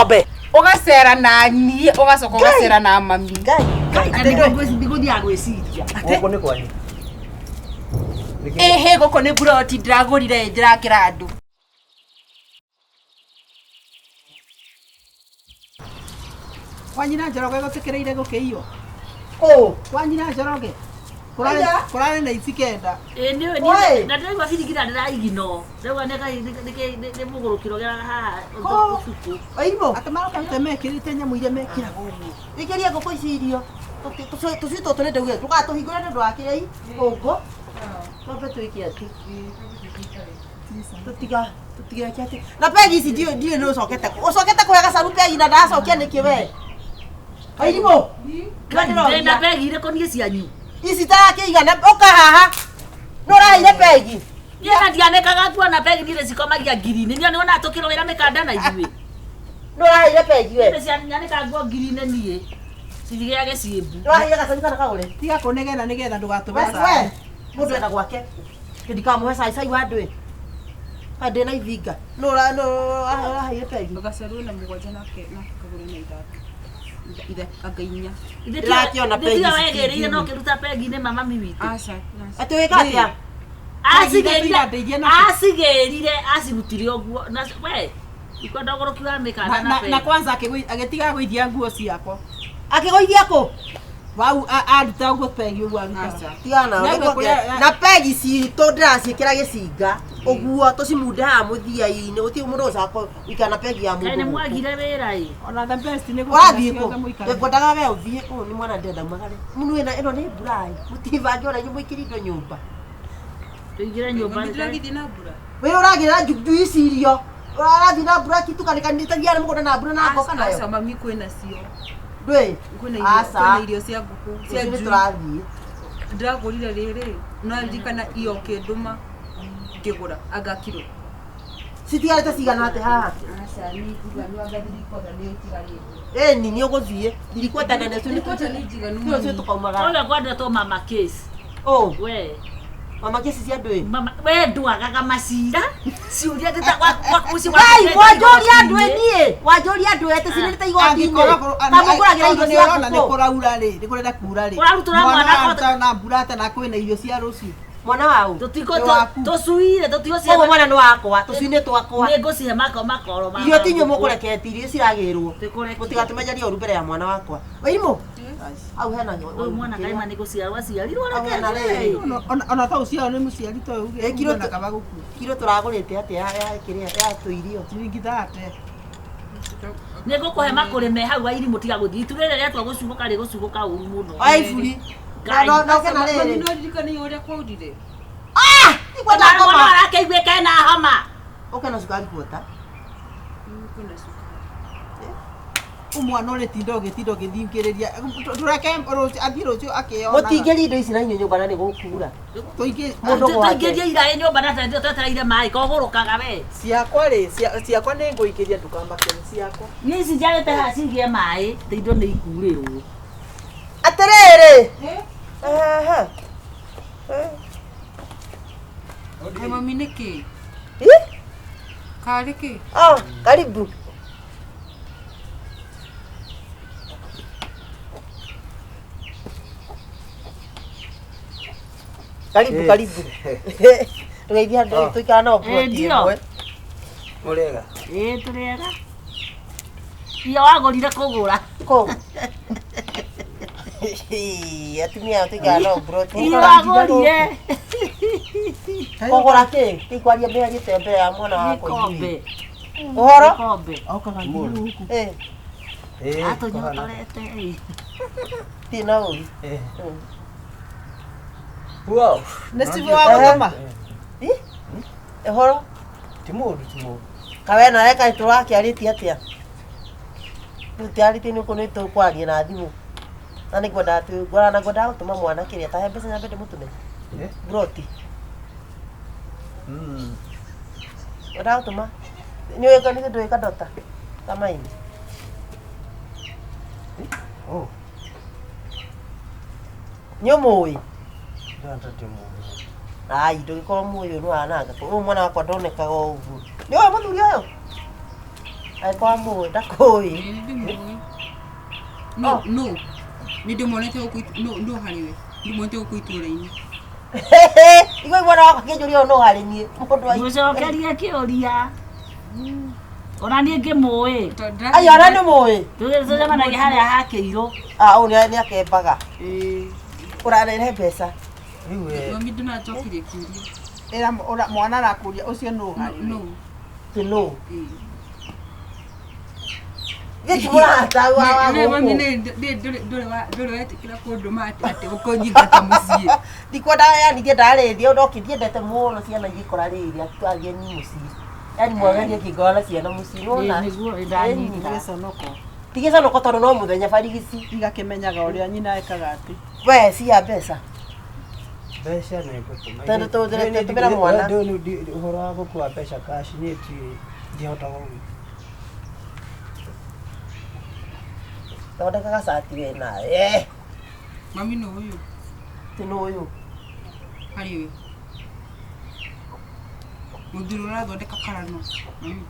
gikombe ugacera na ni ugacoka ugacera na mami ndigũthiaga gwĩciria gũkũ nĩ kwanyu ehe gũkũ nĩ buroti ndiragũrire ndirakĩra andũ Wanyina Njoroge gũtikĩrĩire gũkĩiywo wanyina Njoroge kũrarĩ na ici kenda niĩ na ndĩraigua biringira ndĩraigino ndĩrauga nĩ mũgũrũkĩro gĩa haha ũcuku oimo atamaroka mekĩrĩte nyamũ iria mekĩraga ũguo ĩkĩria ngũkũ ici irio tũcui tũtũ nĩ ndauge tũkatũhingũre nĩ ũndũ wa kĩrĩa ũguo twambe twĩke atĩ tũtigeke atĩ na pegi ici ndiĩ nĩ ũcokete kũhe gacaru pegi na ndacokia nĩkĩ we oirimo na pegi irĩkũ niĩ cianyu ici tarakĩigana ũka haha nĩ ũraheire pegi niĩ na ndianĩkaga tuona pegi nĩ cikomagia ngiri-inĩ nĩo nĩ wona tũkĩrũĩra mĩkanda na ithuĩ nĩ ũraheire pegi we cianĩka nguo ngiri-inĩ niĩ cithigĩage ciĩmbu nĩ ũraheire gacaru kana kagũre tiga kũnegena nĩgetha ndũgatũme we mũndũ enda gwake ndikamũhe caicai wa andũ ndĩ na ivinga nĩ ũraheire pegi gacaru na mũgwanja na kagũre na ithatũ againya ndĩrakĩona pegi wegĩrĩire no kĩruta pegi-inĩ mama witũ atĩ wĩka atĩa acigĩrire acirutire ũguo we ikwenda ũgũrũkiwa mĩkanda na pegi na kwanza agĩtiga gũithia nguo ciakwa akĩgũithia kũ wau aruta ũguo pegi ũguo aruta tigana na pegi citũ ndĩraciĩkĩra gĩcinga ũguo tũcimunde haha mũthia-inĩ gũtirĩ mũndũ ũcakwa ũikara na pegi ya mũndũ nĩ mwagire wĩra ona the best nĩ ngwendaga we ũthiĩ nĩ mwana ndenda umagare mũnu ĩno nĩ mbura mũtibange ona inyuĩ mũikĩrie indo nyũmba tũingĩre nyũmba we ũragĩra njugu ici irio ũrathiĩ na mbura kitukanĩkanĩtagia nĩ mũgũnda na mbura na ngoka nayo mami kwĩna cio ndwĩ kwĩna irio cia ngũkũ cia njui tũrathiĩ ndĩragũrire rĩrĩ ndirikana iyo kĩndũma ngĩgũra anga kiro citigarĩte cigana atĩ haha ĩni nĩ ũgũthiĩ ndirikwa nene nĩcio tũkaumagara ũrĩa kwendetwo mama case we mama kesi cia ndũĩ we ndwagaga macira ciũria ndĩtagwakuci wanjũria ndũĩ niĩ wanjũria ndũĩ atĩ cinĩrĩte igoti-inĩ tamũgũragĩra irio cia ngũkũ nĩ kũraura rĩ nĩ kũrenda kura rĩ ũrarutũra mwana na mbura atĩ na kwĩna irio cia rũciũ mwana wau tũcuire ũguo mwana nĩ wakwa tũcui-inĩ twakwa nĩ ngũcihe makoro irio ti nyũmũ mũrekete irio ciragĩrwo mũtigatũmenyeria ũru mbere ya mwana wakwa wairimũ au hena ũyũ mwana kaima nĩ gũciarwo aciarirwo ona ta ũciarwo nĩ mũciari to uge na kaba gũkua kiro tũragũrĩte atĩa ya kĩrĩa ya tũirio ciringi 30 nĩ ngũkũhe makũrĩ me hau airimũ tiga gũthiĩ itu rĩrĩ rĩatua gũcugũka rĩgũcugũka ũru mũno aiburi no kena rĩrĩ no ndirikanie ũrĩa kwaurire ikwenda mwana arakeiguĩka ena homa ũkena cukari kuota umwana ũrĩ tindo ũgĩthiũkĩrĩria tũreke athiĩ rũciũ akĩona mũtingĩria indo ici na inyuĩ nyũmba na nĩ gũkura tũingĩrie iraĩ nyũmba na twetereire maĩ kogũrũkaga we ciakwa nĩ ngũikĩria ndũkamakeni ciakwa niĩ ici njarĩte haha cigie maĩ indo nĩ ikurĩrwo atĩrĩrĩ mami nĩkĩ karĩ kĩ karibu karibu tũgeithia andũ tũikara nao buroti ĩmwe mũrĩega tũrĩega iyo wagũrire kũgũra atumia tũikara nao buroti iyo wagũrire kũgũra kĩ tikwaria mĩario mbere ya mwana wakwa ithuĩ ũhoro okaga gũkũ atũnyotorete tina ũru wow nĩ cibu wa gũtũma ũhoro ti mũndũ kawe na reka tũrakĩarĩtie atĩa tũtiarĩtie nĩ ũkũ nĩ tũkwaria na thimũ na nĩ ngwenda ngwendaga gũtũma mwana kĩrĩa tahe mbeca nyambe ndĩmũtũme buroti ngwendaga gũtũma nĩ ndũĩka ndota kamaini nĩ ũmũĩ ai ndũgĩkorwo mũĩ ũyũ nĩ wananga ũyũ mwana wakwa ndonekaga ũguo nĩ ũyũ mũthuri ũyũ ai kwa mu ndakoi no ni ndemonete huko no hariwe ndemonete huko itũra-inĩ igoi mwana wakwa kĩnjũria no harĩ niĩ mũndũ wa Mũcokerie kĩũria. Ona niĩ ngĩmũĩ. ai ara nĩ mũĩ Tũcemanagia harĩa ha Kĩirũ. ũyũ nĩ akembaga ũrarehe mbeca mami ndinacokire kĩũria Era mwana arakuria ucio no hari. no no gĩti mũrata wa mami ndũrĩ wetikĩra kũndũ mati atĩ ũkũnyingata mũciĩ ndikwenda yani ndiendarĩthia ndoki ndiendete mũno ciana igĩkora rĩrĩa ageni mũciĩ yani mwagerie kĩngora ciana mũciĩ nona Nĩguo ndanyita. tigĩconoko tondũ no mũthenya barigici Igakĩmenyaga ũrĩa nyina ekaga atĩ. we cia mbeca Mbeca nĩ ngũtũma. Tondũ tũtũmĩra mwana. Ũhoro wa gũkua mbeca cash nĩ ndihota gũgwĩka. thondekaga cati we nawe mami no ũyũ ti nĩ ũyũ hariwe mũthuri ũrathondeka karano mami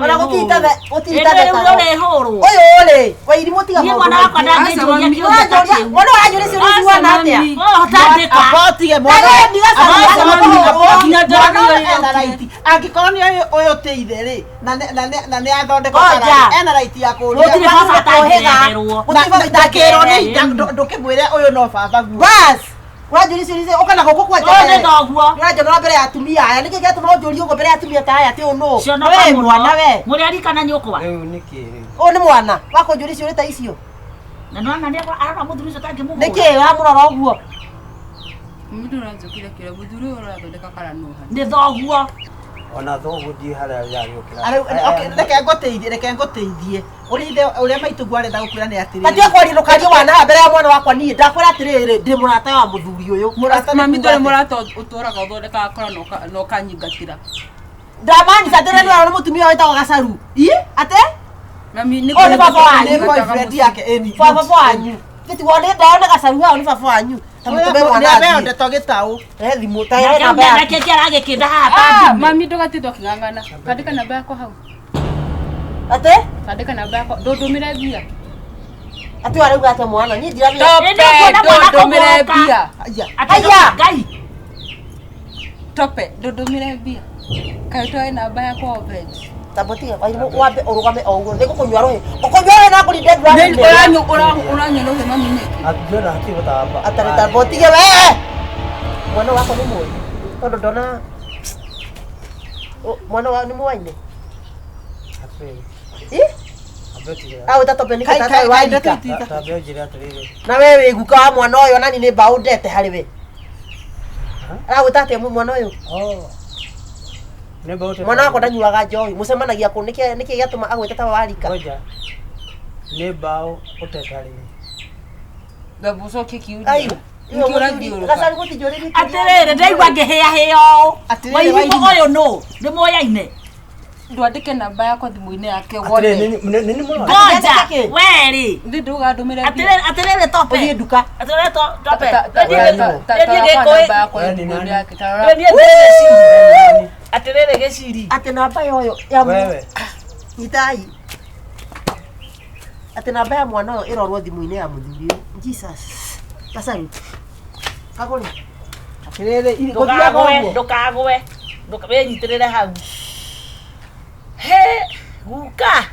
ona gũtirita Ũrĩhũrwo. ũyũ ũrĩ wairimũ tiga Niĩ mwana wakwa ndangĩnjũria kĩũria ta kĩu. mwana wanjũria ciũria ciuana atĩa Ũtandĩka. Akotige mwana. Angĩkorwo nĩ ũyũ ti ithe rĩ na nĩ athondeka karara ena right ya kũria. Gũtirĩ baba atangĩreherwo. Ndakĩrwo nĩ ndũkĩmwĩre ũyũ no baba guo. bas wanjũria ciũria ũkana gũkũ kwanja Ũyũ nĩ thoguo. ũranjona mbere ya atumia aya nĩkĩ gĩatũma ũnjũrie ũguo mbere ya atumia ta aya atĩ ũyũ no Cionoka we mũno. mwana we Mũrĩ arikana nyũkwa. Rĩu nĩkĩ rĩu? ũyũ nĩ mwana wakũnjũria ciũria ta icio Na nona nĩ arora mũthuri ũcio tangĩmũhũra. nĩkĩ wamũrora ũguo mami ndũranjũkire kĩũria mũthuri ũyũ ũrathondeka karano hani Nĩ thoguo. Ona thoguo thiĩ harĩa yagĩũkĩra. Reke ngũteithie. Ũrĩa maitũguo arenda gũkwĩra nĩ atĩrĩrĩ. Katia kwaria ndũkarie wana mbere ya mwana wakwa niĩ ndakwĩra atĩrĩrĩ ndĩ mũrata wa mũthuri ũyũ mami ndũrĩ mũrata ũtũraga ũthondekaga karano na ũkanyingatĩra ndamanica ndĩrĩ nĩ wona mũtumia wĩtagwo gacaru atĩ mami nĩ Ũyũ nĩ baba wanyu. Nĩ boyfriend yake eni. baba wanyu gĩtigwo nĩ ndaona gacaru hao nĩ baba wanyu Ũrĩa ndeto gĩtaũ. thimũ ta ya namba Nake ya nake kĩaragĩkĩnda haha ta mami ndũgatindwo kĩng'ang'ana kandĩka namba yakwa hau atĩ kandĩka namba yakwa ndũndũmĩre mbia atĩ warauga atĩ mwana niĩ ndiramenya ndũndũmĩre mbia Aya. Ngai. tope ndũndũmĩre mbia kaĩ twoe namba yakwa openji tabotiga wairimũ wambe ũrũgame o ũguo nĩgũkũnyua rũhĩ ũkũnyua rũhĩ na kũrinda ũranyua rũhĩ mami nĩkĩ Ndĩrona hatirĩ gũtamba. atarĩ tabotige we mwana wakwa nĩ mũĩ tondũ ndona mwana wa nĩ mũwaine awĩta tope nĩkĩtataĩ wandika Tambia njĩre atĩrĩrĩ. na we wĩ guka wa mwana ũyũ nani nĩ mbaũ ndete harĩ we aragwĩta atĩa mwana ũyũ mwana wakwa ndanyuaga njohi mũcemanagia kũ nĩkĩ gĩatũma agwĩte ta warika Ngoja. Nĩ mbaũ ũtetarĩ. ndabucokie ayu kiũria gacaru gũtinjũrĩrie Atĩrĩrĩ ndaigua ngĩhĩa ũũ. Wairimũ ũyũ nũ nĩ mũyaine. ndwandĩke namba yakwa thimũ-inĩ yake Atĩrĩrĩ wone nĩ mũno. Ngoja werĩ. ndi ndũgandũmĩre mbia Atĩrĩrĩ tope. ũthiĩ nduka Atĩrĩrĩ tope. Atĩrĩrĩ gĩciri. atĩ namba yoyo ya Wewe. nyitai atĩ namba ya mwana ũyũ ĩrorwo thimũ-inĩ ya mũthuri ũyũ Jesus gacaru kagũrĩ Atĩrĩrĩ Ndũkagwe. Wĩnyitĩrĩre hau. He guka.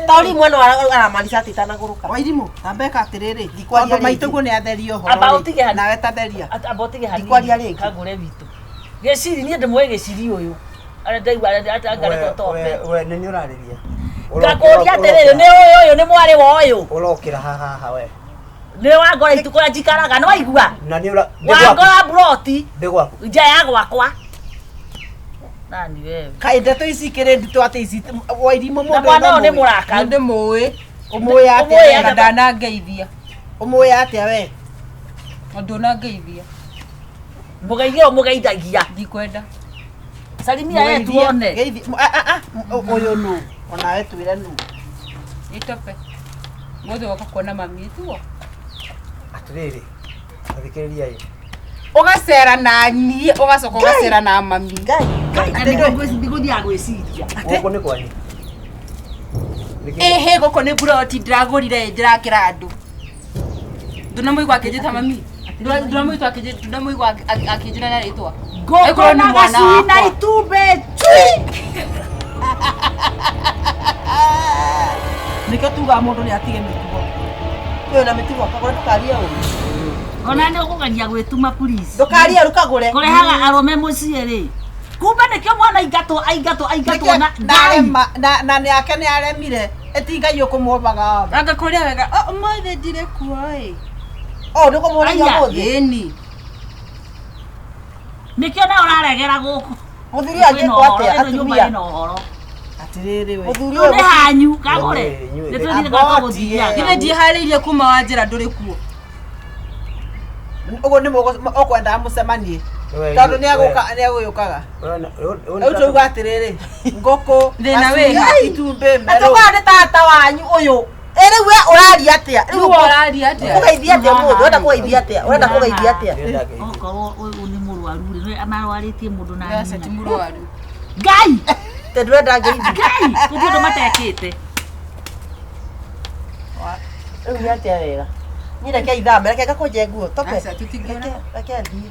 taũri mwana aramaanisha atĩ itanagũrũka Wairimũ tambeka atĩrĩrĩ. Ndikwaria Tondũ maitũguo nĩ atheria ũhoro. Amba ũtige hanini. Nawe tatheria. Abotige hanini. Ndikwaria rĩngĩ. Kagũre witũ. Gĩciri niĩ ndĩmũĩ gĩciri ũyũ. Arĩa ndaigua atangarĩtwo tope. We nĩ ũrarĩria. Ngakũria atĩrĩrĩ nĩ ũyũ nĩ mwarĩ wa ũyũ. Ũrokĩra haha we. Nĩ wangora itukũ rĩa njikaraga nĩ waigua. Na nĩ ũra. Wangora broti. Ndĩgwaku. Nja ya gwakwa. Nani wewe. Kaĩ ndeto ici ikĩrĩ nditũ atĩ ici Wairimũ mũndũ Na mwana ũyũ nĩ mũraka. ndĩmũĩ ũmũĩ atĩa na ndanangeithia ũmũĩ atĩa we na ndũnangeithia Mũgeithia mũgeithagia. ndikwenda Salimia yeye tuone. ũyũ nũ onawe twĩre nũ itope mũthĩ woka kuona mami tuo Atĩrĩrĩ. Athikĩrĩria ĩ. ũgacera na niĩ ũgacoka ũgacera na mami ngai Ndigũthiaga gwĩciria. Gũkũ nĩ kwanyu. Ehe gũkũ nĩ buroti ndĩragũrire ndĩrakĩra andũ. Ndũnamuigua akĩnjĩta mami. Ndũnamuigua akĩnjĩra na rĩtwa. Ngũkũ na gacui na itumbĩ cui. Nĩkĩo tugaga mũndũ nĩ atige mĩtugo. Ũyũ na mĩtugo akagũra ndũkaria ũru. Ona nĩ ũkũgeria gwĩtuma police. Ndũkaria rũkagũre. Kũrehaga arũme mũciĩ rĩ. Kumbe nĩkĩo mwana aingatwo na nĩ ake nĩ aremire etingai ũkũmwombaga. Anga kũrĩa wega. Ũmũthĩ ndirĩ kuo ĩ. Nĩ kũmũrĩria mũthĩ. Ĩni. Nĩkĩo na ũraregera gũkũ. Mũthuri angĩkwo atĩa atumia. Atĩrĩrĩ we. Mũthuri ũyũ nĩ hanyu kagũre. Nĩtũthire gũthiaga. Githĩ ndiharĩirie kuma wanjĩra ndũrĩ kuo. Ũguo nĩ ũkwenda mũcemanie. Tondũ nĩ agũyũkaga. Rĩu tuuga atĩrĩrĩ, ngũkũ Thĩna wĩha. itumbĩ merũ. Atuga nĩ tata wanyu ũyũ. Rĩu we ũraria atĩa? Rĩu ũraria atĩa? Kũgeithia atĩa mũndũ? Ũrenda kũgeithia atĩa? Ũrenda kũgeithia atĩa? Okorwo ũyũ nĩ mũrwaru rĩ, amarwarĩtie mũndũ na Nasa ti mũrwaru. Ngai! Te ndũrenda ngeithi. Ngai! Gũtirĩ ũndũ matekĩte. Rĩu nĩ atĩa wega. Niĩ reke ithame, reke ngakũnje nguo. Tope. Nasa tũtingĩona. Reke thiĩ.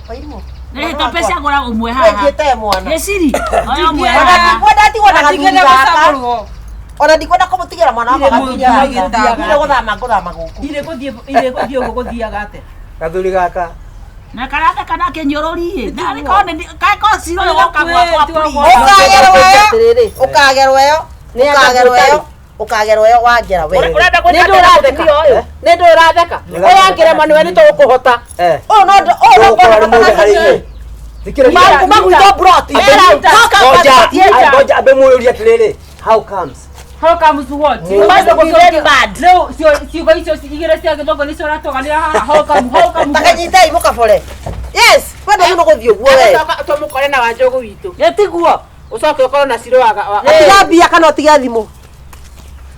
Waimũ. Nĩ tope ciagũra ũmwe haha. Wĩnjĩte mwana. Gĩciri. Oya ũmwe haha. Kwenda atigwo na Atigĩre gathuri gaka. gũcagũrwo. Ona ndikwenda kũmũtigĩra mwana wakwa gathuri gaka. Irĩ Gũthama gũkũ. irĩ gũthiĩ ũguo gũthiaga atĩa. Gathuri gaka. Na karatheka nake nyũrũri-ĩ. Na nĩkorwo ciro ũyũ woka gwakwa please. Ũkagerwo ĩyo wangera we. Ũrenda gwĩka Nĩ ndũ ũratheka. Ũyangĩrema nĩwe nĩ tũgũkũhota. Magwĩtwo broti. Ngoja abe mũyũria atĩrĩrĩ. How comes? How comes what? Rĩu ciugo icio igĩrĩ cia gĩthongo nĩcio ũratoganĩra haha. How comes? Takanyitei mũkabore. Yes, kwenda mũno gũthiĩ ũguo we. Tũmũkore na wanjũgũ witũ. Gĩtiguo. Ũcoke ũkorwo na ciro wa. Tiga mbia kana ũtige thimũ.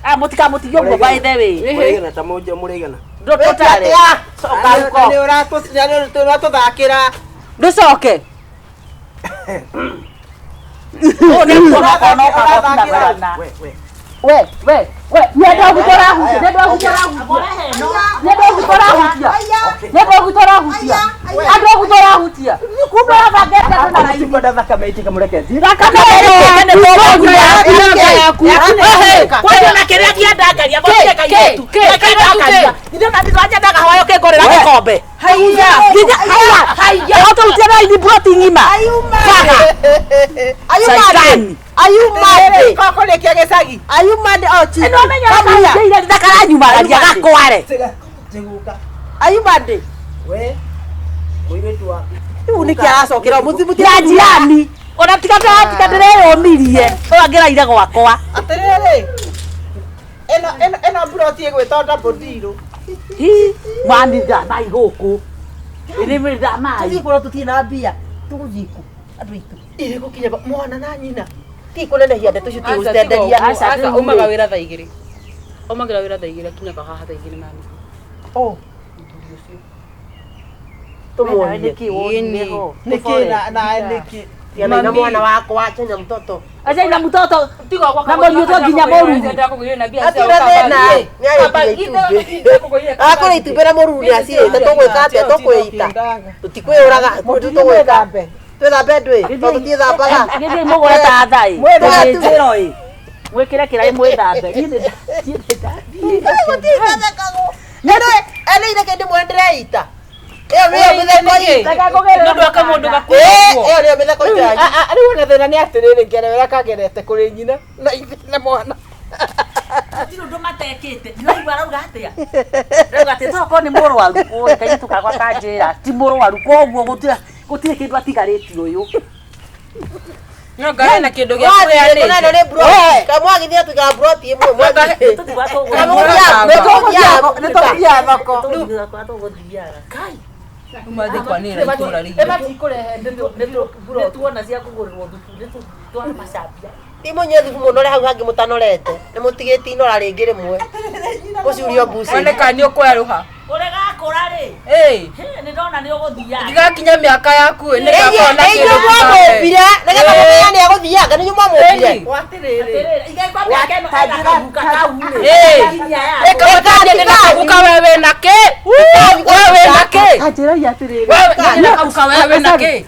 Mũtikamũtige ũguo by the way. Mũrĩgana ta mũrĩgana. Ndũtũtare. Nĩ ũratũthakĩra. Ndũcoke. Nenda gũtũrahutia. Andũ gũtũrahutia. Kumbe thangete na raini. Kwenda thakame itika mũreke. Kwani na kĩrĩa kĩandangaria gũtiĩ kairĩtu. Kairĩtu. Ndio na ndĩranja ndaga hoyo kĩngorera gĩkombe. Haiya. Ũtũrutia raini broti ng'ima. Ayumade. Kũrĩkia gĩcagi. Ayumade ochi. Ĩno menya kaire ndakaranyumagaria gakware. Ayumade. We. Mũirĩtu wa. Rĩu nĩkĩ aracokera mũthimuti Ya jirani. Ona tikata ndĩreyũmirie. Ũrangĩraire gwakwa. Atĩrĩrĩ. Ĩno buroti ĩgwĩtwo double deal. Mami ndamai gũkũ. Ĩrĩ ndamai. Tũthiĩ tũtirĩ na mbia. Tũgũthiĩ kũ? Andũ aitũ. Irĩ gũkinya mwana na nyina. Ti kũnenehia ndeto icio tigũcenderia. Aca umaga wĩra thaa igĩrĩ. Umagĩra wĩra thaa igĩrĩ akinyaga haha thaa igĩrĩ na nuthu. Tumuone Nĩkĩ na nĩkĩ. Yana na mwana wako achenya mtoto. Acha ina mtoto. Na mũriũ to nginya mũruru. Akore itumbĩ na mũruru nĩ acirĩte tũgwĩka atĩa tũkwĩita. Tũtikwĩũraga tũgwĩka. Twĩthambe ndwĩ tondũ tũtiĩthambaga. Gĩthiĩ mũgũre ta thai. Mwĩthambe. Mwĩkĩre kĩraĩ mwĩthambe. Ene ire kĩndĩ mwendereita. Ĩyo nĩyo mĩtheko ita. Nĩũndũ wa kamũndũ gakuo. Ĩyo nĩyo mĩtheko ita. Rĩu ona thĩna nĩ atĩrĩrĩ ngerewera kagerete kũrĩ nyina na ithe na mwana. Gũtirĩ ũndũ matekĩte. Ndĩraigua arauga atĩa. Rĩu atĩ tokorwo nĩ mũrwaru. Ũĩ kairĩtu kakwa kanjĩra ti mũrwaru. Koguo gũtirĩ kĩndũ atigarĩtie ũyũ. No ngare na kĩndũ gĩa kũrĩa Nĩ nĩ broti. Kamwagithia tuga broti ĩmwe mwega. Nĩtũgũthiaga thoko. Kai. Umathĩ kwanĩra itũra rĩingĩ. Nĩtuona cia kũgũrĩrwo thubu. Nĩtwara macambia. Timunyue thubu mũnore hau hangĩ mũtanorete. Nĩ mũtigĩtie inora rĩngĩ rĩmwe. Gũcurio mbuci. Oneka nĩ ũkwerũha. Ũrega wakora ri ni ndona ni uguthia ndigakinya miaka yaku ni gakona kindu mwamubire nigetha muthenya ni aguthianga ni mwamubire watiriri igaikwa miaka ino agakuka kaure eka nakaguka wewe nake wewe nake ajira yatiriri wewe nakaguka wewe nake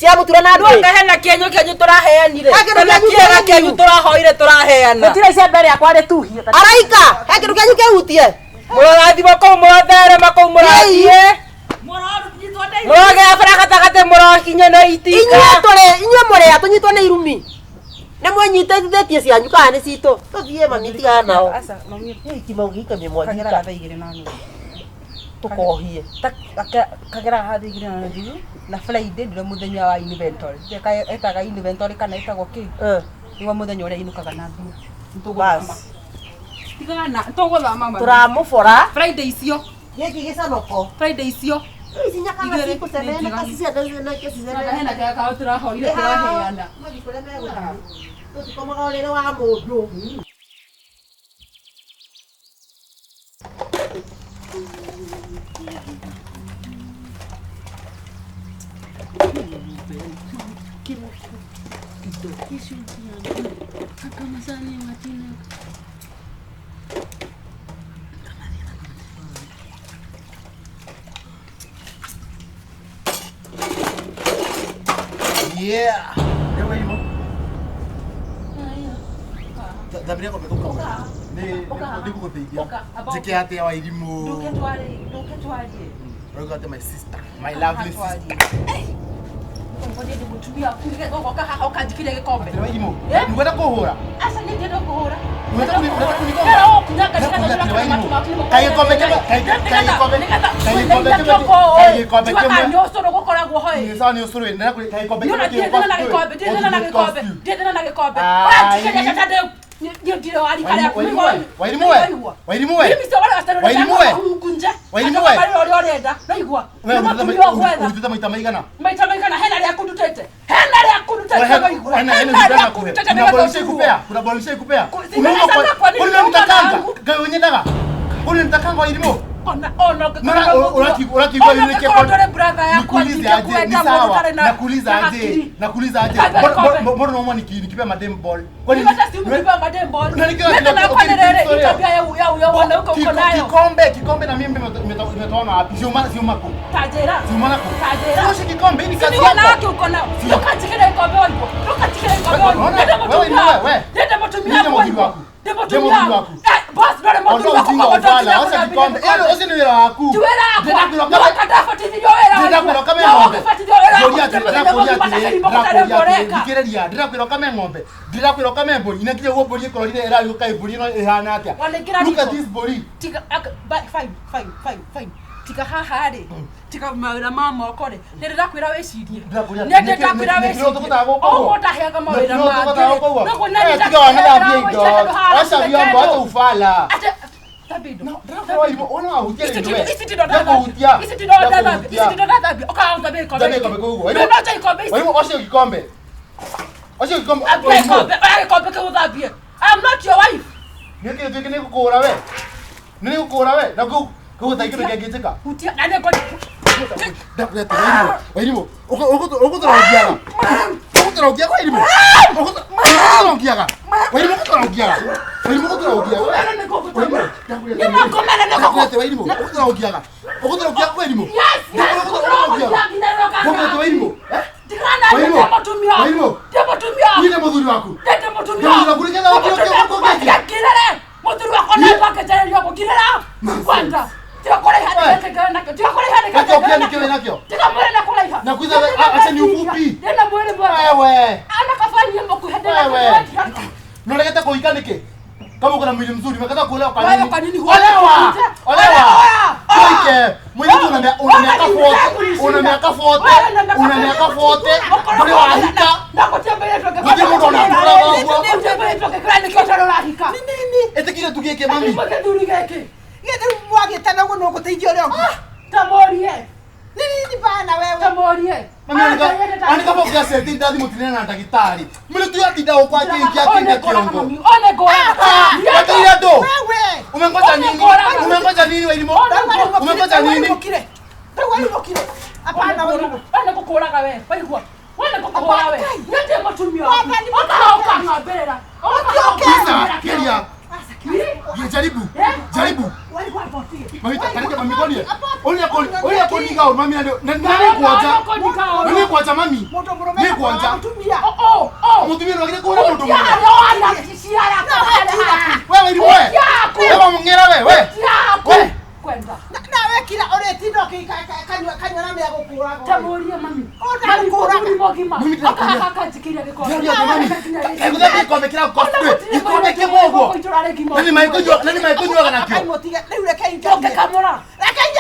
ciamutura na andu hena kienyo kienyu turaheanire kana kiega kienyu turahoire turaheana gutire cia mbere yakwa ri tuhie araika he kindu kienyu kihutie murathimo kou muratherema kou murathie muragea bara gatagate murakinya na itika inyue murea tunyitwo ni irumi ni mwenyitithitie cianyu kana ni citu tuthie mami tigana nao asa mami kimaugiika mimwanyika kagera thaigire na nuru tukohie kagera hathigire na nuru na Friday ndire muthenya wa inventory etaga inventory kana etagwo ki niwa muthenya uria inukaga na thuma bas tigana tuguthama turamubora Friday icio giki gicanoko Friday icio ici nyakanga cikusemena kacicendaina kecicenena hena kaya kao turahoire turaheana tutikomaga urire wa mundu Yeah. Ewe himo. Dabria kwa mekuka. Ni kukuthithia. Jike hati ya wairimu. Nduketwarie. Rogote my sister, my lovely sister. Ngoja ndimutumia kuge goka haha ukajikire gikombe. Ewe himo. Ngwenda kuhura. Asa ningenda kuhura. Ngwenda kunikombe. Era okunyaka ndikana kayikombe nyosoro gukoragwo hoi ni sawa ni usuru ndana kayikombe nakuuliza aje mbona unaomba nikipea madem ball kwa nini unanipa madem ball nenda na kwa nere tabia ya wana huko uko nayo kikombe na mimi nimetoona wapi sio mako tajera sio sio kikombe ni kazi yako sio wanawake uko nao ukachikira kikombe walipo ukachikira kikombe nenda mtumia wako Demo wako. Boss dole moto wako sasa kikombe ose ni wera waku ndirakwira ng'ombe ndirakwira mburi inakije wo mburi ikororire era yuka mburi no ihana atia look at this mburi fine tika haha ri tika mawira mama okore ndirakwira wecirie ndirakwira wecirie o ndaheaga mawira mama no kunani tika asa vyombo hata ufala tabido no ndirakwira imo ona hutia ndio isi tido dada okaanza beko wewe osho kikombe keuthabie I'm not your wife niki kukura we na kuta ikiru kiangiteka hutia nani kwa ndakwete wairimo ukutoragiaga wairimo ukutoragiaga Unalegeta kuika niki? Kama uko na mwili mzuri, umekata kuolewa kwa nini? Olewa! Kuike! Mwili una miaka 40. Una miaka 40. Mbona wahika? Ngoja mbona unakula wao? Nini? Ete kile tugeke mami. Ngete mwage tana ngo no guteithio leo. Tamorie. Nini bana wewe? Tamorie. Mami anika bokia seti ndadi mutinena na daktari. Mimi tu atinda kwa kinja kiongo. One go. Wakilia do. Wewe. Umengoja nini? Umengoja nini wewe ilimo? Umengoja nini? Hapana wewe. Wana kukuraga wewe. Waigwa. Wana kukuraga wewe. Nende matumia. Oka ngabera. Kisa kelia. Jaribu. Waigwa botie. Mami takarika mami konie. Olia koni gao mami nani kuacha. Nani kuacha mami? Ni kuacha. Mutumia no kile kuona mutumia. Wewe ni wewe. Wewe mongera wewe. Wewe. Kwenda. Nawe kila ore tindo kanywa na mego kuraga. Tamoria mami. Mami kuraga. Mimi tunakuja. Akajikiria giko. Ndio mami. Ekuza kwa mekira kwa. Iko kimogo. Nani maikunywa kana kio. Motiga leure kai Toke kamora.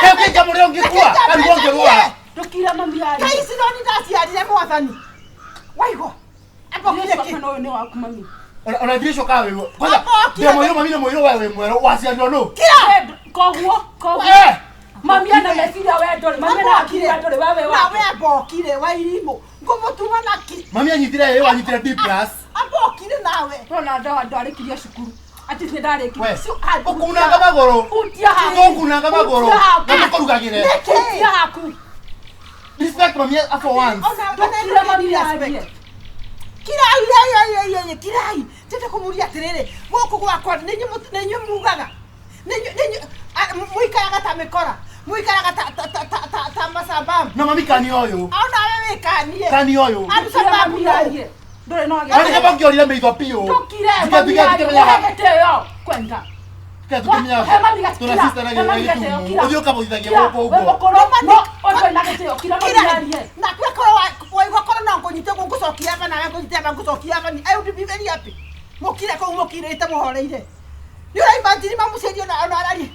Keke kamore ongekua. Kani ongerua. Tokira mami yari. kai sidoni ndasi ari mwathani. Waigwa. Apo kile Yesu akano ne waku mami. Ona dirisho kawe wewe. Kwanza ndio moyo mami na moyo wewe mwero wasiandio no. Kila. Koguo. Mami ana mesiria wewe ndore. Mami na akira ndore wewe wa. Na wewe bokire wairimo. Ngomotuma naki. Mami anyitire yeye anyitire D+. Abokire nawe. Ona ndawa ndarikiria cukuru. Ati ndarĩkirie. Wewe ukunanga magoro. Utia haku. Ukunanga magoro. Na kurugagire. Utia haku. Respect mami for once. Tokira mami yari. Kirai tete kumuria tirere goko gwakwa nenyu mugaga nenyu muikaraga ta mekora muikaraga ta masabam Na mami kani oyo. ona wewe kanie Kani oyo. anu sababu yari ndore no Ani kama ngiorire meitho pio. Tokire mami yari yo kwenda. Tukamenya. Tuna sister na ngire. Odio kabuthagia goko ugo. No ojo na geteo kira mami yari. na kwekora waigwa kora na ngonyite ngucokia bana na ngonyite bana ngucokia bani ayo ndibiberi api mukire ko mukirite muhoreire ni uraimagine mamucenio na arari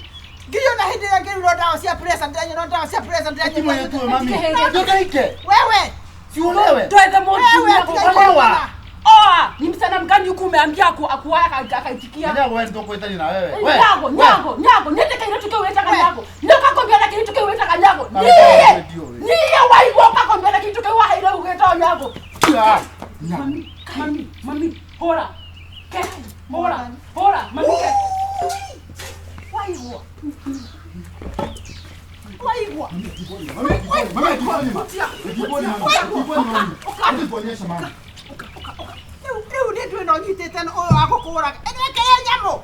ngirio na hindi ya ngirio ndawa cia pressure ndanyo no ndawa cia pressure ndanyo Mwe tu mami. Ndokaike. wewe Si ulewe. Ndoe moju ya Olewa. Ni msana mgani huku umeambia akuwa akaitikia. Ndio wewe ndio kuitani na wewe. Nyago, nende kaino tukeweta kanyago. Nikakwambia na kitu tukeweta kanyago. Niye waigwa ukakwambia na kitu tukewa haile ugeta nyago. Mami, hora. Hora, mami. waigwa riu ni ndwi no nyitite uyu agukuraga eneke nyamo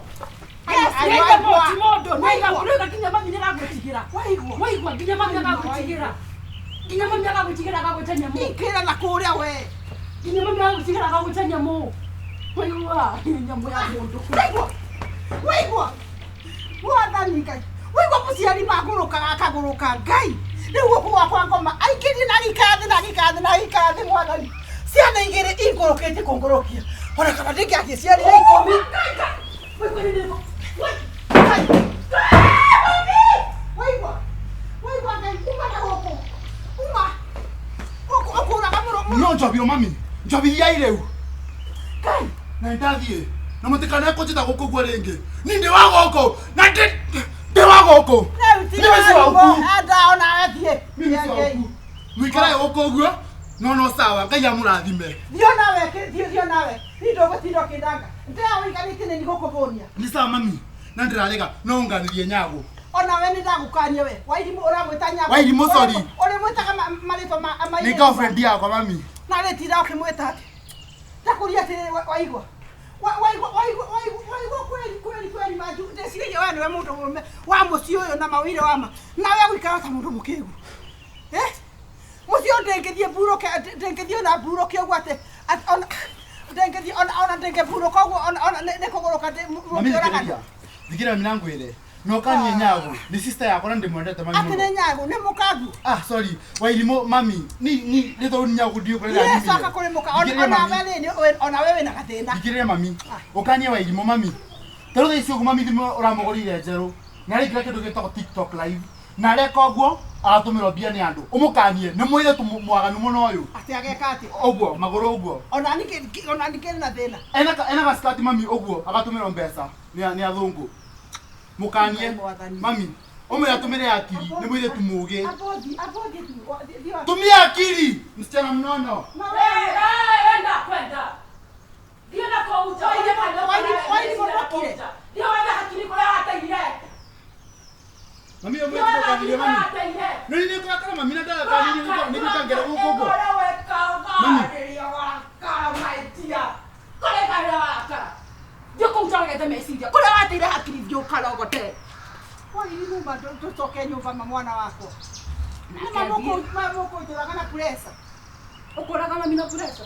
ikira na kuria we waigwa mwathani ngai waigwa muciari magurukaga akaguruka ngai riu guku gwakwa ngoma aikiri na gikathi mwathani ciana igiri ingurukite kungurukia ona kana ndingiaciarire ikumi waigwa ngai uma na guku ukuraga muromo No njobio mami. Njobia ireu. ngai Na ndathie. Na mutikana kujita guku gwe ringi. Ni ndi wa goko. Na ndi wa goko. ada ona athie Mimi si waku. Mwikara goko guo. No sawa. Ngai amurathime. thio nawe ni ndogotindo kidanga ndia wikarite ni gukubunia Ni sawa mami. Na ndirarega no nganirie nyago. ona we ni ndagukanie we wairimu uramwita nyago Wairimu sorry. uri mwitaga marito ma Ni girlfriend yako mami. na retira ukimwita ati takuria tiri waigwa kweli maju ndesirie wewe niwe mundu mume wa muci uyu na mawire wama nawe gwikara ta mundu mukigu mucio ndengithie na buroke uguo ati ndengithie ona ndingiburuka uguo ona ni kuguruka Mami thikira minangu ile. No kanie nyago. Ni sister yako na ndimwendete mami. ati ni nyagu ni mukagu Sorry. Wairimo mami. Ni leto nyago ndio kwa nini yes aka kulimuka ona wewe na gathina Ikire mami. Ukanie wairimo mami. Tero icio ku mami thimo uramugorire njeru. Na ri kira kindu gitako TikTok live. Na reka guo agatumiro bia ni andu. Umukanie ni mwire tu mwaganu muno uyu. ati ageka ati Oguo magoro oguo. ona nike na thina Ena gaskati mami oguo agatumiro mbeca. Ni athungu. Mukanie mami. Ume atumire akili. Ni mwile tumuge. Abodi tu. Tumia akili. Msichana mnono. Enda kwenda. Ndio na kwa uta. Wai mbona ndio wana hakili kwa hata ile. Mami yo mwetu kwa nini mami? Nini kwa kama mami nataka kwa nini niko tangera huko. Mami ya waka maitia. Kole kale waka. Ndio kumtanga ta message. Kole wata ile hakili ndio kala gote. Kwa nini nyumba tutoke nyumba mwana wako? Mama tunakana kulesa. Ukora kama mimi nakulesa.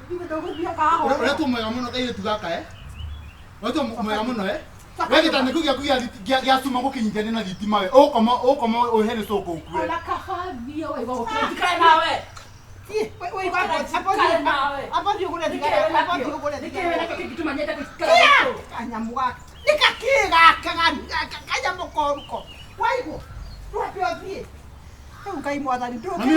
Ndio ndio bia kao. Wewe mwega muno kaile tugaka Wewe mwega muno Wewe kitane kugia suma gukinyitane na thitima we. Ukoma uhere soko ukwe. Ala kafabia wewe ukikae nawe. Wewe hapo kule dikara. Hapo kule dikara. Na kitu manyeta kusikala. Kanyamwaka. Nikakiga kanyamoko. Waigo. Tuapio. Ukaimwathani ndio. Mami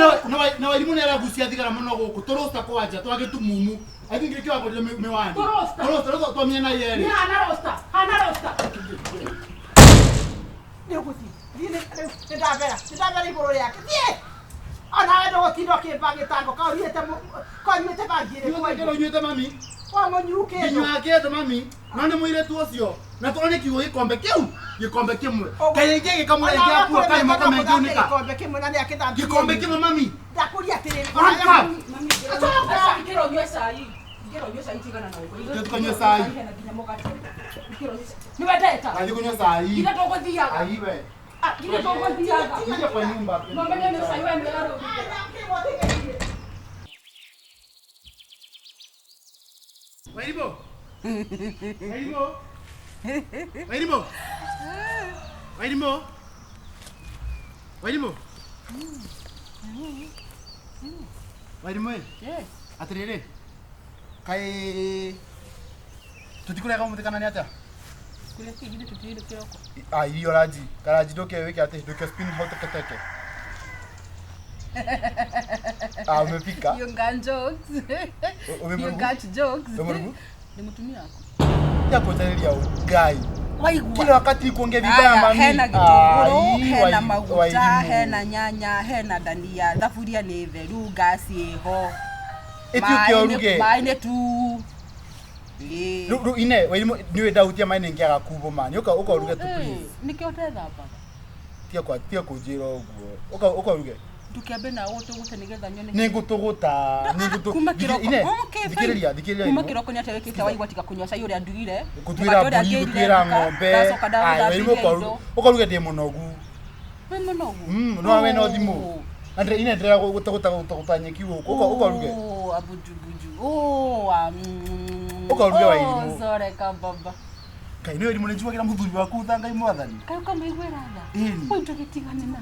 na walimu ni aragucia thigara muno guku turosta kwanja twage tumumu. I think ikiwa kwa mewani. Turosta twamie na yeye. Ni hana rosta. Ndio kuti. Ndabera iboro yake. Ana wewe ndo tindo kibange tango ka uriete bagire kwa hiyo nyuete mami. Kwa monyuke. Kinywa kieto mami. None muire tu ucio. Na tuone kiwo gikombe kimwe. Kaye kege kamwe ya kwa kai maka menjunika. Gikombe kimwe nani akithambia. Gikombe kimwe mami. Ndakuria atiriri. Mami. Atoka kiro nywe sai. Kiro nywe sai tigana nawe. Ndio tukanywe sai. Ni wedeta. Hadi kunywa sai. Ila togothiaga. Aiwe. Ila togothiaga. Kuja kwa nyumba. Mama ndio sai wewe mbelaro. Wairibo. Yes. Atiriri. Kai tutikule kama mutekana ni ata. Kule kigide tutile kiroko. Hiyo raji. Karaji doke weke ate doke spin hot kateke. Umepika. You got jokes. You got jokes. Ni mtumia wako. Ya kuzalia ugai. Waigua. Kila wakati kuongea vibaya mami. Hena gitunguru, hena maguta, hena nyanya, hena dania, thaburia ni theru, gasi ho. Etio Maine tu. Lu ine, wewe niwe dautia maine ngiaga kubo man. Uka ruge tu please. Nikiotetha hapa. Tia kujira uguo. Uka ruge. Tukiambe na wote wote nigetha nyone. Ningutuguta. Kuma kiroko. Thikiriria. Kuma kiroko ni atawekete waigua tika kunywa sai uri andugire. Kutwira mburi, kutwira ng'ombe. Wewe uka ruge ndi munogu. We munogu. No we no thimu. Andre ine ndira gutanyeki uko uka ruge. Abujubuju. Uka ruge wairimu. Sore ka baba. Kai niwe rimwe njuagira muthuri waku thanga imwathani. Kai ukamigwira tha. Woi tugitigane na.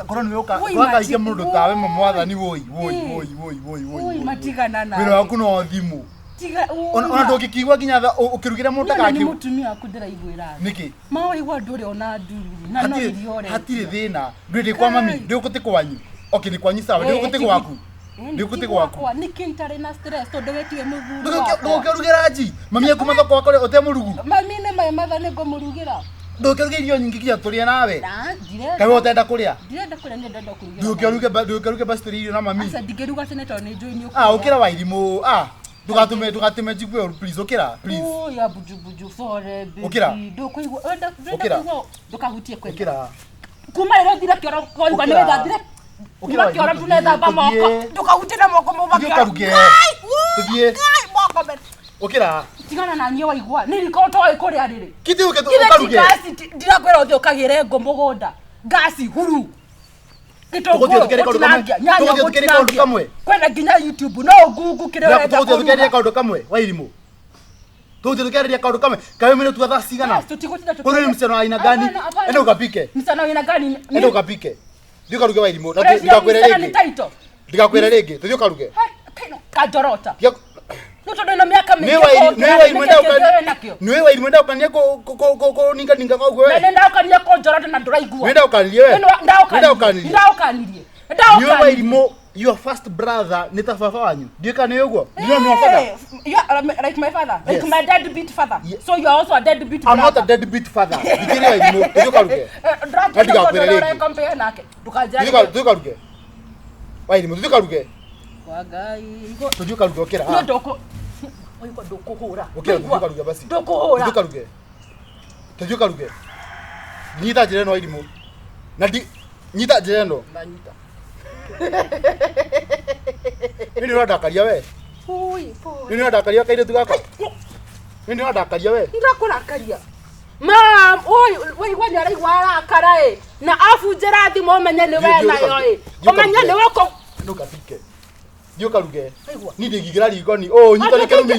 Korwo niwe wakaige mundu tawe mwathani woi. Woi matigana na. Wira waku no thimu. Tiga ona ndungikigwa nginya tha ukirugira mundu kaki. Ni mutumia waku ndiraigwira tha. Niki? Mawa igwa nduri ona nduru. Na no iriore. Hatire thina. Nduri kwa mami, ndi ukuti kwanyu. Okay ni kwanyu sawa, ndi ukuti gwaku. Ndi ukuti gwaku. Niki itare na stress tondu wetiwe muthuri. Ndukirugira ji. Mami yaku mathoko wakore ote murugu. Mami ne mai matha ne ngomurugira. Ndukirugira irio nyingi kia turia nawe. Na ndire. Kai utenda kuria. Ndirenda kuria ni ndenda kurugira. Ndukiruge basi irio na mami. Asa ndigeruga tene to ni join yo. Ukira wairimu. Ndugatume jigwe please ukira please. Oh ya buju sore baby. Ukira. Ndukuigwa ndukahutie kwenda. Ukira. Kuma rero ndira kiora koigwa ni wetha ndire. Ukira kiora tunetha ba moko. Ndukahutie na moko mo bakira. Tuthie. Moko be. Ukira. Tigana na nyewa igwa. Niriko toy kuria riri. Kiti ukaruge. Gasi ndira kwera uthi ukagire ngo mugunda. Gasi huru. Kwenda nginya YouTube no Google kire wenda kuruga. Tugeria kaundu kamwe wairimu. Tugeria kaundu kamwe. Kawe mimi tu athasi gana. Kwa nini msana aina gani? Enda ukapike. Msana aina gani? Enda ukapike. Ndio karuge wairimu. Ndikakwera rege. Ndikakwera rege. Tuthio karuge. Kajorota. Nuto ndo na miaka mingi. Niwe wairimu enda ukania ko ninga kwa gwe. Nenda ukania ko jorota na nduraigua. Nenda ukanilie we. Nenda ukanilie. Nenda ukanilie. Niwe wairimu your first brother ni ta baba wanyu ndika ni uguo ndio ni father like my father Yes. like my deadbeat father so you are also a deadbeat I'm brother. not a deadbeat father dikiria imo ndika ruge ndika kwere compare nake tukajira ndika ruge waini mu ndika ruge wagai ndika ruge okera no doko oiko doko hora okera ndika ruge basi doko hora ndika ruge ndika ruge nyita jire no irimu na nyita jire no ndanyita Nini unadakaria we? Poi. Nini unadakaria kaire tu gako? Nini unadakaria we? Ndakurakaria. Mam, oi wani ari wara karae. Na afu jeradi mo menye ni we na yo. Omenye ni we ko ndukatike. Joka ruge. Ni ndigigira riko ni. Oh, nyita ni kemi.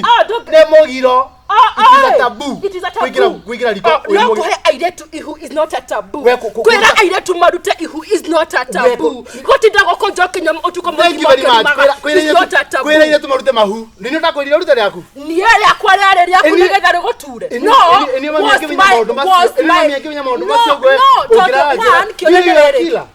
Ne mogiro. It is a taboo. It is a taboo. Kuigira riko. No ko aire tu ihu is not a taboo. Kwera aire tu marute ihu is not a taboo. Gotinda goko jokinya otuko mo. Thank you very much. Kwera ile tu marute mahu. Nini utakwirira rute ryaku? Ni yale akwara rya kunegetha rigoture. No. Ni mama kinya maundu macio. Ni mama kinya maundu macio gwe. Ukira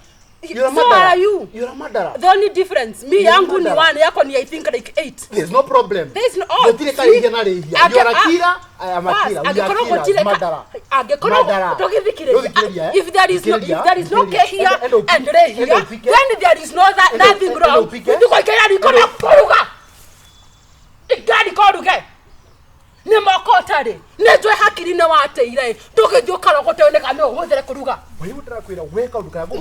So are you? You're a murderer. The only difference, me yangu ni 1, yako ni I think like 8. There's no problem. There's no. Oh, you are a killer. I am a killer. We are killers. Murderer. If there is no K here and Ray here, then there is no that nothing wrong. Ni MAKOTHE nejwe hakiri na wateire ndugithio karogote one kana uhuthere kuruga wewe utarakwira weka uruka yako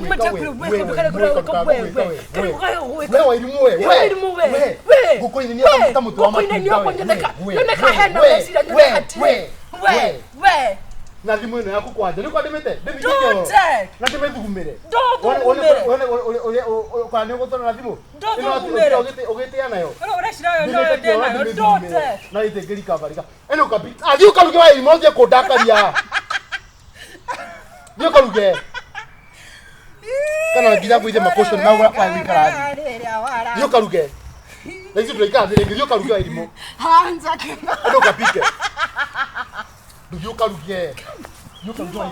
na limu ino yako kwanja niko ndimete ndimikyo na ndimethugumire kwa ne gotona na limu ino ogete nayo na ite geri kabarika eno kapi athi ukaruge wa imoje kundakaria ni ukaruge kana nginya kuithe makosho na wa wikara ni ukaruge na hizo tuika ni ukaruge wa ilimo hanza eno kapike ndio ukaruge yuka mjoi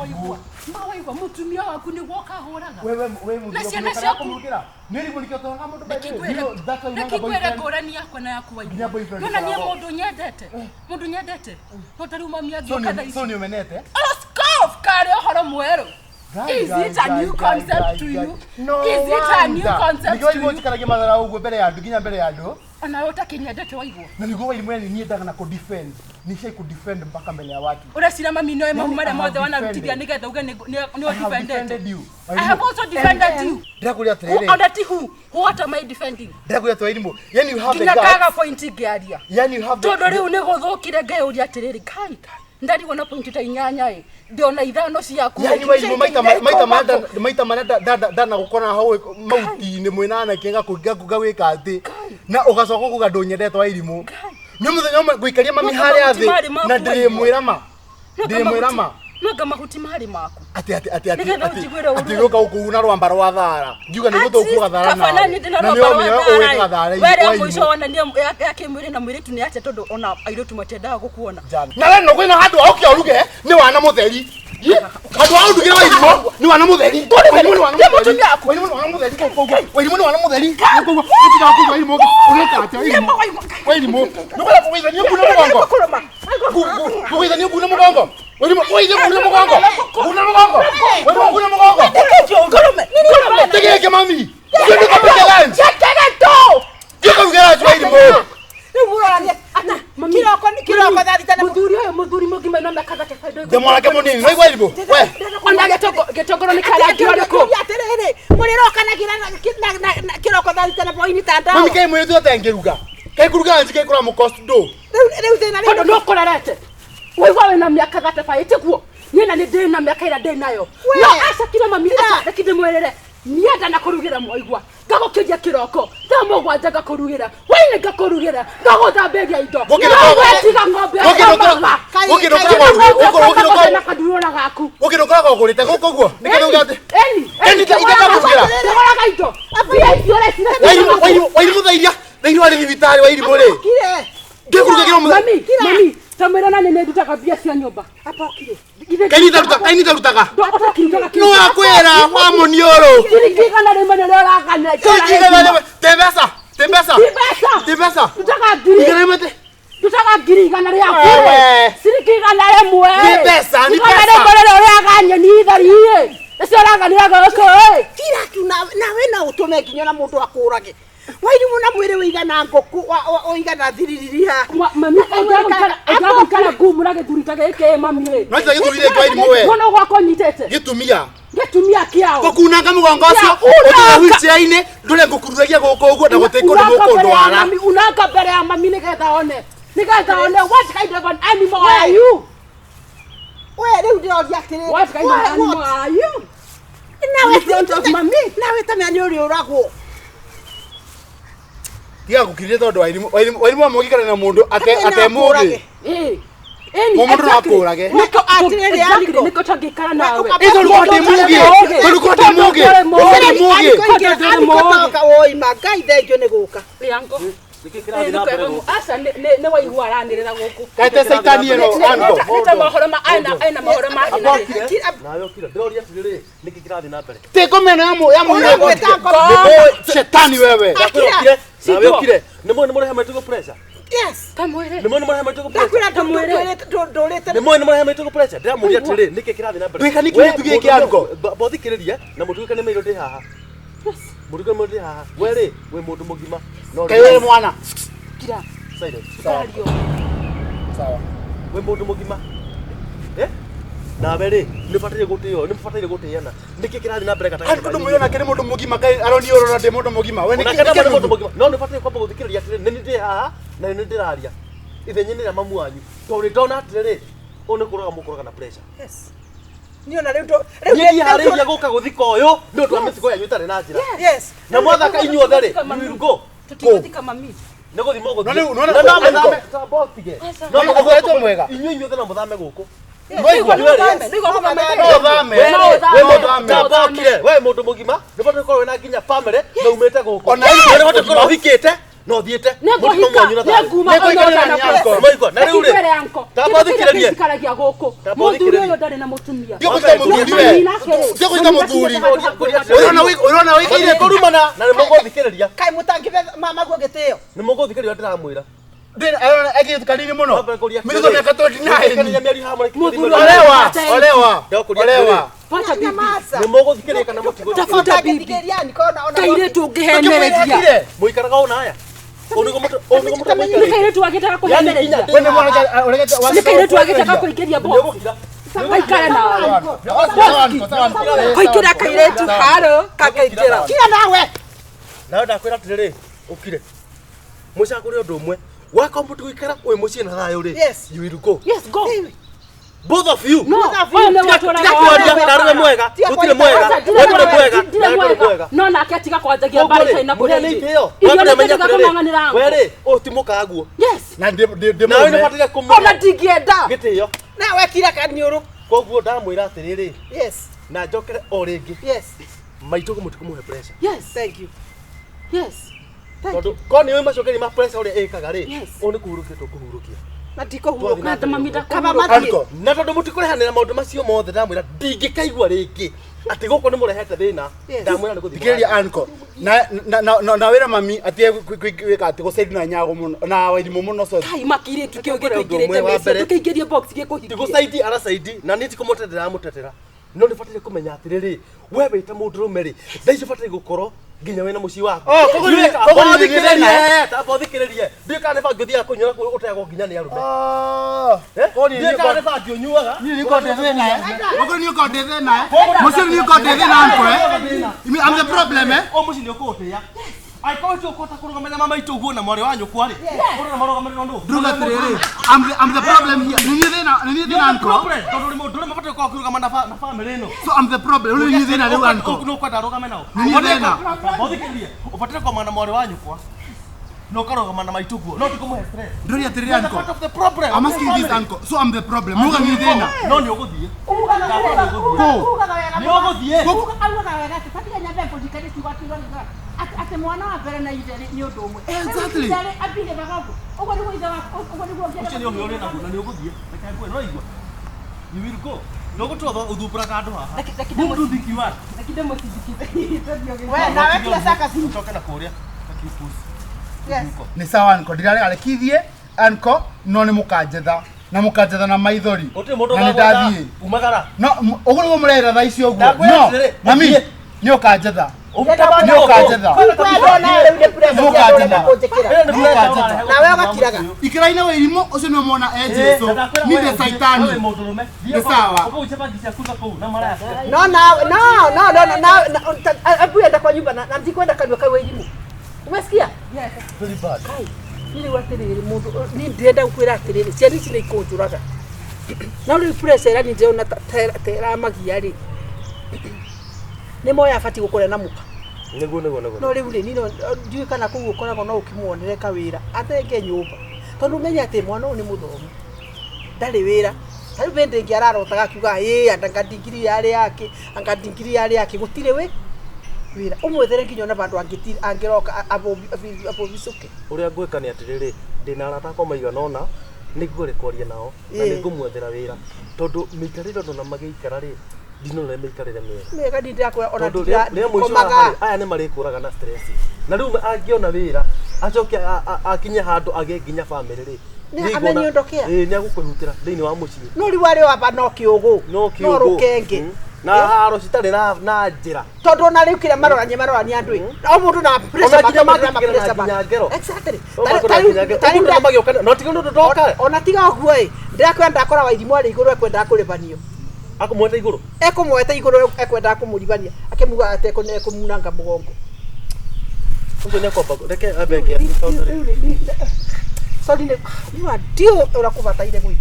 mawa mutumia waku ni woka horaga wewe mutumia yako murukira niri mulikio tonga mundu bae ndio data inanga boyfriend ngorani yako na yaku waibu nona ni mundu nyendete notari umamia gioka tha so ni umenete scoff kare horo mwero. Is it a new concept to you? No. Is it a new concept to you? Nigoi mochikara gimadara ugo mbere ya nginya mbere ya ndo ana yota kinyendete waigwo na nigo waimu yani niendaga na ku defend nishai ku defend mpaka mbele ya watu urasira mami noe mahumare mothe wanarutithia nigetha uge ni defended you. I have also defended you. Ndakuria atiriri Odati what am I defending? Ndakuria twairimu yani you have the guts kaga point giaria yani you have the todo riu ni guthukire ngai uri atiriri kai ndari wona point ta inyanya ndio na ithano ciaku yani waimu maita dana gukona hau mauti ni mwinana kenga kugaga wika ati na ugacoka kuga ndonyendete wairimu ni muthenya guikaria mami hari athi na ndiri mwirama Noga mahuti mari maku. Ati goka ukuna rwamba rwa thara. Ngiuga ni gutu ukuga thara na. Na ni rwamba thara. Were mwisho wana ndio yake mwiri na mwiri tu ni acha todo ona airotu matendaga gukuona. Na we no kwina handu aukia uruge ni wana mutheri. Handu au ndugira wa irimo ni wana mutheri. Ni wana mutheri. Ni wana mutheri koguo. Ni wana mutheri. Koguo utiga kuga irimo ugeka atia irimo. Wa irimo. Nuko kuiza ni kuna mugongo. Kuiza ni kuna mugongo. Wewe kuna mugongo. Kuna mugongo. Wewe kuna mugongo. Ngorome. Tegeke mami. Ndio kapika lunch. Tegeke to. Ndio ugera jwa irimo. Niburania ata mami kiroko thari tena muthuri mugima no makaga kefaido. Demora munini no igwa irimo. We. Ona getogoro ni kala kiore ko. Atiriri. Muriro kana kira kiroko thari tena poini tanda. Mami kai mwe tu atengeruga. Kai kuruga nji kai kura mu cost do. Riu thina ni. No korarete. Wewe na miaka gata faite kuo. Niena ni ndĩ na miaka ira ndĩ nayo. No aca kira mami aca kide mwerere. Nienda na kurugira moigwa. Ngagukiria kiroko. Tamo gwanja ngakurugira. Wewe ngakurugira. Ngaguthamberia indo. Tiga ng'ombe. Na kadurona gaku. Ukirukora gugurite guku guo. Nikithuga ati. Eni itakurugira. Ngora indo. Afia iore sina. Wairu muthairia. Thairu ari thibitari wairu muri. Kire. Ngikuruga kiro muthairia. Mami. Tamwira nani ne ndutaka bia cia nyumba. Apokire. Kaini tarutaga. No akwera wa monioro. Kirikana ne mane la kana. Tebesa. Ndutaka giri. Igaremete. Ndutaka giri kana ria kure. Sirikana le mwe. Ni pesa. Kana le mwe la kanya ni thariye. Ese la kana ga ko. Kira tu na we utume kinyo na mundu akurage. Wai muna mwire wigana ngoku oigana thiririri ha. Mami ega kana gumura ke duritage ke mami. No tagi turire kwa irimu we. Kono gwako nyitete. Gitumia Kiao. Gukuna mugongo ucio utuga wheelchair-ini ndure ngukuragia guku uguo na gutiko ni mukundwara. Unanga mbere ya mami nigetha one. What kind of an animal are you? We riu ndio atiri. What kind of animal are you? Nawe front of mami. Nawe tamya ni uri uragwo. Tiga gukirire tondu wairimu amugikana na mundu atemugi. Mundu no akurage. Niko atiri yaniko. Niko tangikana nawe. Izo rukote mugi. Aniko oi magai thengio ni guka. Yango. Asa ne waigua aranirira guku. Kaite saitani eno anko. Ita mohoro ma aina mohoro ma. Nayo kira ndoria tiriri niki kirathi na mbere. Teko meno ya mungu. Shetani wewe. Nawe okire. Nimo nimore hama tuko pressure. Yes. Kamwire. Nimo nimore hama tuko pressure. Ndakwira ndorete. Nimo nimore hama tuko pressure. Ndamuria tiriri niki kirathi na mbere. Wikani kire tugiye anko. Bothikiririe na mutukane meiro ndi haha. Muruka mundi haha. Were we mundu mugima. Kawe mwana. Kira. Silent. Sawa. We mundu mugima. Nawe ri nibatire gutiana. Niki kirathi na mbere gatagati. Andu muyona kire mundu mugima kai aroni orora de mundu mugima. We niki kire mundu mugima. No nibatire kwamba guthikiriria tiriri nini ndi haha na nini ndiraria. Ithenye ni mamu wanyu. Tori ndona tiriri one kuraga mukuraga na pressure. Yes. Niona riu Ni hariria guka guthika uyu ndu twa misigo yanyu tare na njira. Yes. Na mwathaka inyuothe ri go. Tutikathika mami. Nego thimo go. No muthame tabotige. No muthame mwega. Inyuothe na muthame guku. We mundu mugima nibatie korwo na nginya family na umete guku. Ona nibatie korwo uhikite no thiete. Maigua na riu ri tabothikiririe. Muthuri uyu ndari na mutumia. Ndikuita muthuri. Urona wikire kurumana na nimuguthikiriria. Kai mutangibe mama gwo gitio. Nimuguthikiriria ndiramwira. Egi tukalini muno. Mimi miaka 39. Olewa. Pata bibi. Nimuguthikiriria kana mutigo. Tafuta bibi. Kaire tungihenereria. Muikaraga ona aya. Kaire tu agitaka kuhenereria. Wene mwana uregeta Ni kaire tu agitaka kuingiria bo. Kaikara na. Kaikira kaire tu haro kakaikira. Kira nawe. Na ndakwira tiriri ukire. Mucakuri undu umwe. Wako mtu gwikara we mucie na thayo ri. Yes. You will go. Yes, go. Both of you. No. Ndakwenda mwega. Gutire mwega. Wewe mwega. No na akiatiga kwanjagia mbari sai na kuria ni itio. Wewe menya tiriri. Were utimuka guo. Yes. na de Na wewe nibatire kumenya. Ona ndingienda. Gitio. Nawe kira kaniuru. Koguo ndamwira atiriri. Yes. Na njokere o ringi. Yes. Maito kumutikumhe pressure. Yes. Thank you. Yes. Tondu koni we macokeri ma pressure uria ikaga ri. Yes. Oni kuhurukia to kuhurukia. Na tiko huruka. Na tamamida Kama kama mati. Anko. Na tondu mutikurehanira maundu macio mothe ndamwira ndingikaigua ringi ati guko ni murehete thina ndamwira ni guthii Tigeria anko. Na wera mami atie kwika ati guceidi na nyago muno na wairimu muno so. kai makire tukio gikingirite mbeca tukiingiria box gikuhikia. Tigucaidi aracaidi na niti kumutetera mutetera. No nibatire kumenya atiriri we wita mundu rumeri thaici batire gukorwo nginya wena muci waku. Koguo thikiririe ndikane ba ngithia kunyura utego nginya ni arume. Koni ndikane ba ngionyuaga ni niko ndethe naye. Koguo ni uko ndethe naye. Mucio ni uko ndethe na anko I'm the problem o muci ni ukutia. Ai ko tu ko ta kurugamenya mama itu guo na mwari wanyu kwari. Uri na marugamenya ndu. Druga tiriri. I'm the problem here. Ni thina anko. Tondu ri mabate ko kurugamana na family no. So I'm the problem. Uri ni thina riu anko. No kwenda rugame nao. Ni thina. Bothikiririe. Ubatire ko mana mwari wanyu kwa. No karugamana maitu guo. No tikumuhe stress. Nduri tiriri anko. Part of the problem. I'm asking this uncle. So I'm the problem. Muga ni thina. No ni uguthie. Go. Ni uguthie. Uga wega. Patiga nyambe kujikari siwatu wanga. ate mwana wa mbere na ithe ni undu umwe Exactly. abire bagabu ugo ni guitha ugo ni guo Ucio ni ore na kuna ni uguthie. Reke ngwe no igwa. You will go. No gutwatho uthumbura kandu haha. Mundu thikiwa. lakini msindikite Wewe na wewe kila saka si Utoke na kuria. Akiupusi. yes. Nĩ sawa anko ndirarĩ arekithie anko no nĩ mũkanjetha na mũkanjetha na maithori Uti mundu na nĩ ndathiĩ umagara. no ũguo nĩguo mũrera thaa icio ũguo Ndakwĩra no atĩrĩrĩ, mami ũthiĩ. nĩ ũkanjetha Umutaba ũkanjetha Wewe na wewe ule pressure Mungu yako atenda. unakojekera. Na wewe ugakiraga. ikĩra-inĩ wa irimũ ũcio nĩ mwona Jesu nĩ ndĩ saitani Nĩ sawa. No abu enda kwa nyumba na mtikwenda kanwa kawe elimu. Umesikia? yes Very bad. Ili watiriri mundu ni ndenda gukwira atiriri ciana ici ni ikunjuraga na uri pressure ni ndio na tera magia ri ni moya afati gukore na muka Nego. no riu ri nino ndiwe kana kugu ukoragwo no ukimuonere kawira athenge nyumba tondu menya ati mwana ni muthomu ndari wira tari bende ngi ararotaga akiuga andanga digiri yari yake gutire we wira umwethere nginya na bandu angiroka abo bicuke Uria ngwika ni atiriri ndina arata ko maiganona niguo rekwaria nao na ningumwethera wira tondu mikariro ndo na magiikara ri dino na mikarire me mega ndakwa ona komaga aya ni marikuraga na stress na riu angiona wira acoke akinye handu agenginya family ri ni amenyondokea ni agukwihutira thiini wa mucii no ri wari wa no kiugu no rukenge na haro citari na njira tondu na riu kira marorani andu o mundu na pressure ngero exactly no tiga ndu ndoka ona tiga guo ndakwenda akora wa ithimo ari iguru ekwenda kuribanio akumweta iguru ekumweta iguru ekwenda kumuribania akimuga ate kumunanga mugongo ndu ne kwamba reke abeke sorry ni ndio urakubataire guika